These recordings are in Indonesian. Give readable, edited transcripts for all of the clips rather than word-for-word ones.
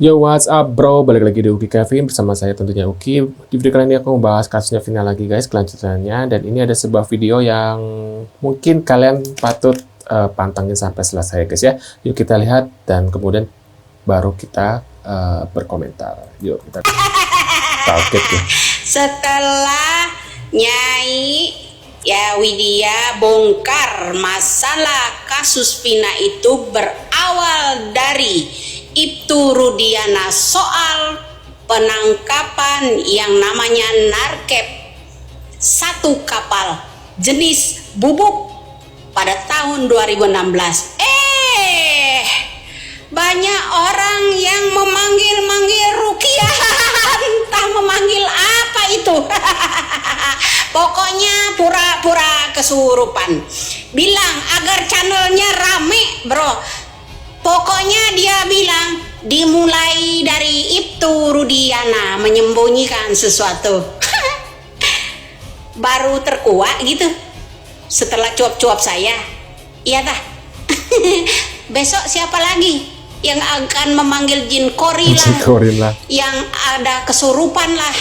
Yo, what's up bro? Balik lagi di Uki Kevin bersama saya tentunya Uki. Di video kali ini aku membahas kasusnya final lagi guys, kelanjutannya. Dan ini ada sebuah video yang mungkin kalian patut pantengin sampai selesai guys ya. Yuk kita lihat dan kemudian baru kita berkomentar. Yuk kita target ya. Setelah Nyai Widya bongkar masalah kasus Vina itu berawal dari Ibtu Rudiana soal penangkapan yang namanya narkep satu kapal jenis bubuk pada tahun 2016. Banyak orang yang memanggil-manggil Rukiah, entah memanggil apa itu. Pokoknya pura-pura kesurupan. Bilang agar channelnya rame bro. Pokoknya dia bilang dimulai dari Ibtu Rudiana menyembunyikan sesuatu. Baru terkuak gitu setelah cuap-cuap saya. Iya dah. Besok siapa lagi yang akan memanggil jin Korila yang ada kesurupan lah.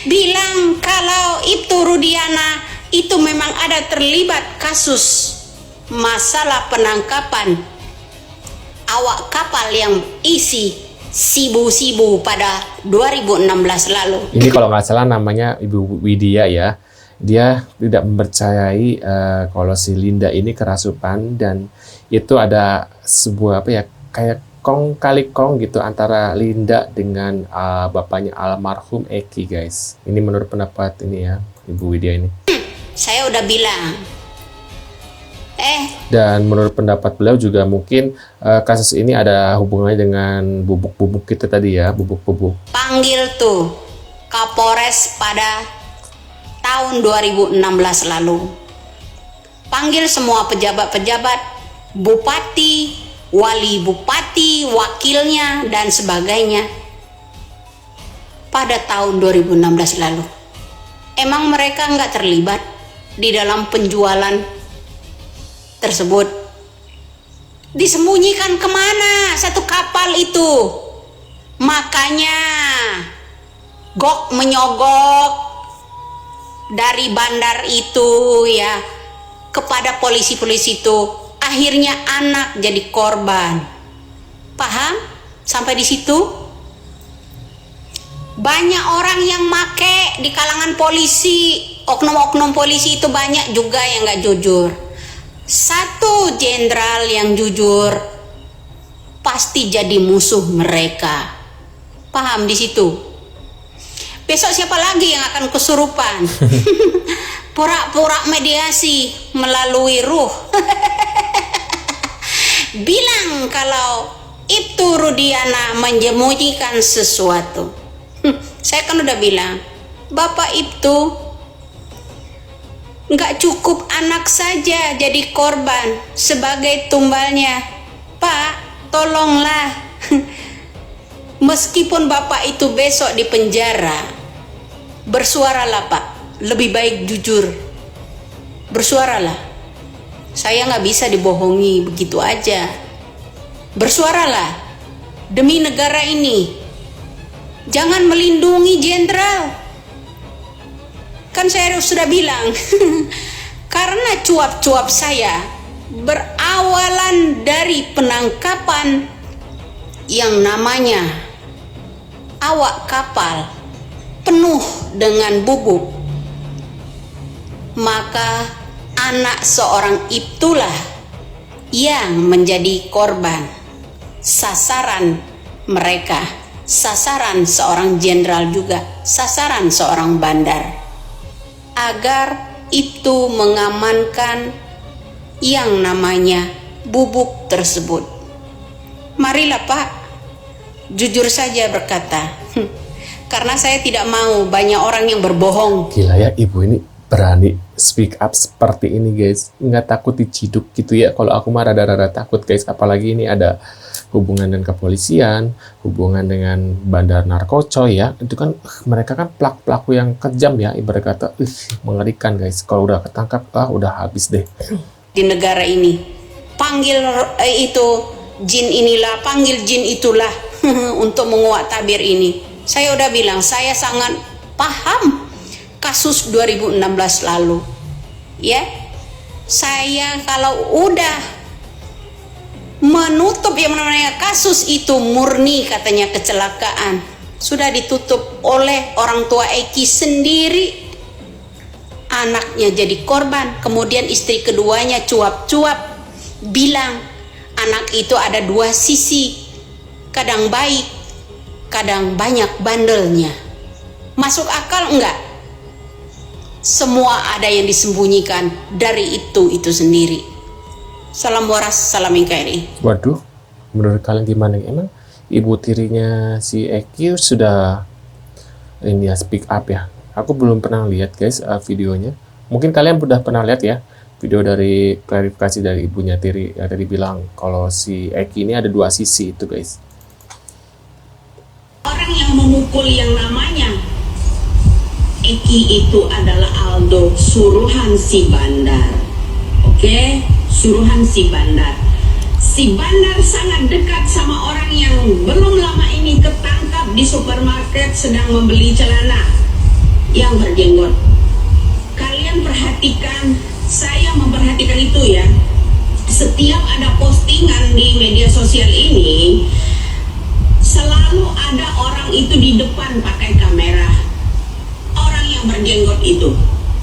Bilang kalau Ibtu Rudiana itu memang ada terlibat kasus masalah penangkapan awak kapal yang isi sibu-sibu pada 2016 lalu. Ini kalau nggak salah namanya Ibu Widya ya. Dia tidak mempercayai kalau si Linda ini kerasukan, dan itu ada sebuah apa ya, kayak kong kali kong gitu antara Linda dengan bapaknya almarhum Eki guys. Ini menurut pendapat ini ya Ibu Widya ini. Saya udah bilang. Dan menurut pendapat beliau juga mungkin kasus ini ada hubungannya dengan bubuk-bubuk kita tadi ya, bubuk-bubuk. Panggil tuh Kapolres pada tahun 2016 lalu. Panggil semua pejabat-pejabat, bupati, wali bupati, wakilnya, dan sebagainya pada tahun 2016 lalu. Emang mereka nggak terlibat di dalam penjualan tersebut? Disembunyikan kemana satu kapal itu? Makanya gok menyogok dari bandar itu ya kepada polisi-polisi itu, akhirnya anak jadi korban. Paham sampai di situ? Banyak orang yang make di kalangan polisi, oknum-oknum polisi itu banyak juga yang nggak jujur. Satu jenderal yang jujur pasti jadi musuh mereka. Paham di situ? Besok siapa lagi yang akan kesurupan? Pura-pura mediasi melalui ruh. Bilang kalau Ibtu Rudiana menyembunyikan sesuatu. Saya kan udah bilang, Bapak Ibtu, nggak cukup anak saja jadi korban sebagai tumbalnya. Pak, tolonglah. Meskipun Bapak itu besok di penjara, bersuaralah Pak. Lebih baik jujur. Bersuaralah. Saya nggak bisa dibohongi begitu aja. Bersuaralah demi negara ini. Jangan melindungi jenderal. Kan saya sudah bilang, karena cuap-cuap saya berawalan dari penangkapan yang namanya awak kapal penuh dengan bubuk, maka anak seorang itulah yang menjadi korban sasaran mereka, sasaran seorang jenderal juga, sasaran seorang bandar, agar itu mengamankan yang namanya bubuk tersebut. Marilah Pak, jujur saja berkata. Karena saya tidak mau banyak orang yang berbohong. Gila ya, ibu ini berani speak up seperti ini guys. Nggak takut diciduk gitu ya. Kalau aku mah rada-rada takut guys. Apalagi ini ada hubungan dengan kepolisian, hubungan dengan bandar narkocoy ya. Itu kan mereka kan pelaku-pelaku yang kejam ya. Ibarat kata mengerikan guys. Kalau udah ketangkap udah habis deh. Di negara ini panggil itu jin inilah, panggil jin itulah untuk menguak tabir ini. Saya udah bilang, saya sangat paham kasus 2016 lalu. Ya, saya kalau udah menutup yang namanya kasus itu murni katanya kecelakaan, sudah ditutup oleh orang tua Eki sendiri. Anaknya jadi korban, kemudian istri keduanya cuap-cuap bilang anak itu ada dua sisi, kadang baik, kadang banyak bandelnya. Masuk akal enggak? Semua ada yang disembunyikan dari itu sendiri. Salam waras, salam NKRI. Waduh, menurut kalian gimana? Emang ibu tirinya si Eki sudah ini ya speak up ya? Aku belum pernah lihat guys videonya. Mungkin kalian udah pernah lihat ya video dari klarifikasi dari ibunya tiri yang tadi bilang kalau si Eki ini ada dua sisi itu guys. Orang yang memukul yang namanya Eki itu adalah Aldo, suruhan si Bandar. Oke, suruhan si Bandar. Si Bandar sangat dekat sama orang yang belum lama ini ketangkap di supermarket sedang membeli celana yang berjenggot. Kalian perhatikan, saya memperhatikan itu ya. Setiap ada postingan di media sosial ini, selalu ada orang itu di depan pakai kamera. Orang yang berjenggot itu.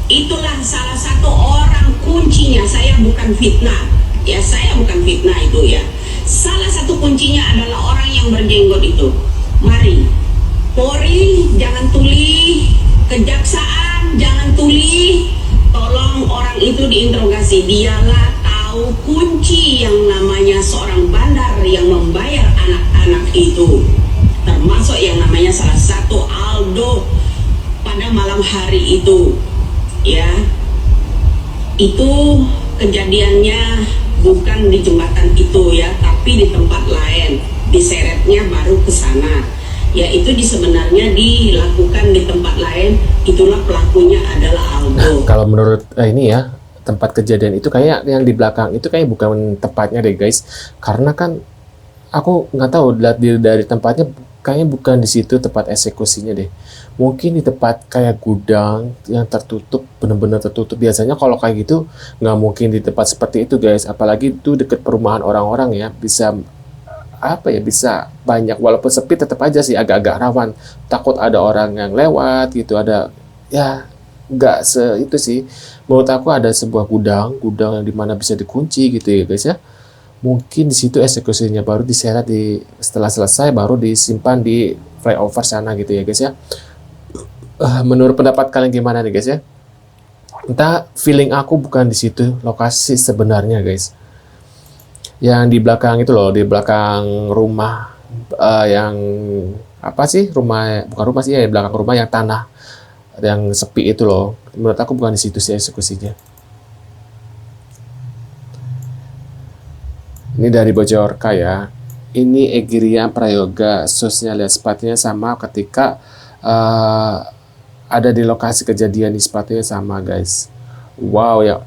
Itulah salah satu orang kuncinya. Saya bukan fitnah. Ya, saya bukan fitnah itu ya. Salah satu kuncinya adalah orang yang berjenggot itu. Mari, Polri jangan tuli, kejaksaan jangan tuli, tolong orang itu diinterogasi. Dialah tahu kunci yang namanya seorang bandar yang membayar anak-anak itu, termasuk yang namanya salah satu Aldo pada malam hari itu ya. Itu kejadiannya bukan di jembatan itu ya, tapi di tempat lain. Diseretnya baru ke sana. Ya, itu sebenarnya dilakukan di tempat lain. Itulah pelakunya adalah Aldo. Kalau menurut ini ya, tempat kejadian itu kayak yang di belakang itu kayak bukan tempatnya deh guys. Karena kan aku nggak tahu lihat dari tempatnya kayaknya bukan di situ tempat eksekusinya deh. Mungkin di tempat kayak gudang yang tertutup, benar-benar tertutup. Biasanya kalau kayak gitu nggak mungkin di tempat seperti itu guys. Apalagi itu deket perumahan orang-orang ya, bisa apa ya, bisa banyak, walaupun sepi tetap aja sih agak-agak rawan, takut ada orang yang lewat gitu, ada ya nggak itu sih. Menurut aku ada sebuah gudang yang dimana bisa dikunci gitu ya guys ya. Mungkin di situ eksekusinya baru diseret setelah selesai baru disimpan di flyover sana gitu ya guys ya. Menurut pendapat kalian gimana nih guys ya? Entah, feeling aku bukan di situ lokasi sebenarnya guys. Yang di belakang itu loh, di belakang rumah yang apa sih, rumah bukan rumah sih ya, belakang rumah yang tanah yang sepi itu loh. Menurut aku bukan di situ sih eksekusinya. Ini dari Bojorka ya. Ini Egiria Prayoga, sosnya lihat sepatunya sama ketika ada di lokasi kejadian, di sepatunya sama guys. Wow ya,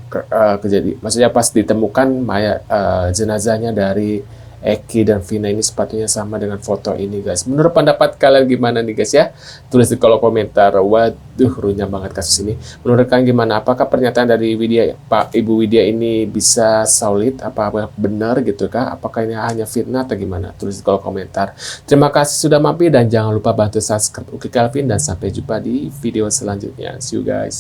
kejadian maksudnya pas ditemukan mayat jenazahnya dari Eki dan Vina ini sepatunya sama dengan foto ini guys. Menurut pendapat kalian gimana nih guys ya? Tulis di kolom komentar. Waduh, runyam banget kasus ini. Menurut kalian gimana? Apakah pernyataan dari Widya, Ibu Widya ini bisa solid? Apa benar gitu kah? Apakah ini hanya fitnah atau gimana? Tulis di kolom komentar. Terima kasih sudah mampir dan jangan lupa bantu subscribe Uki Kelvin dan sampai jumpa di video selanjutnya. See you guys.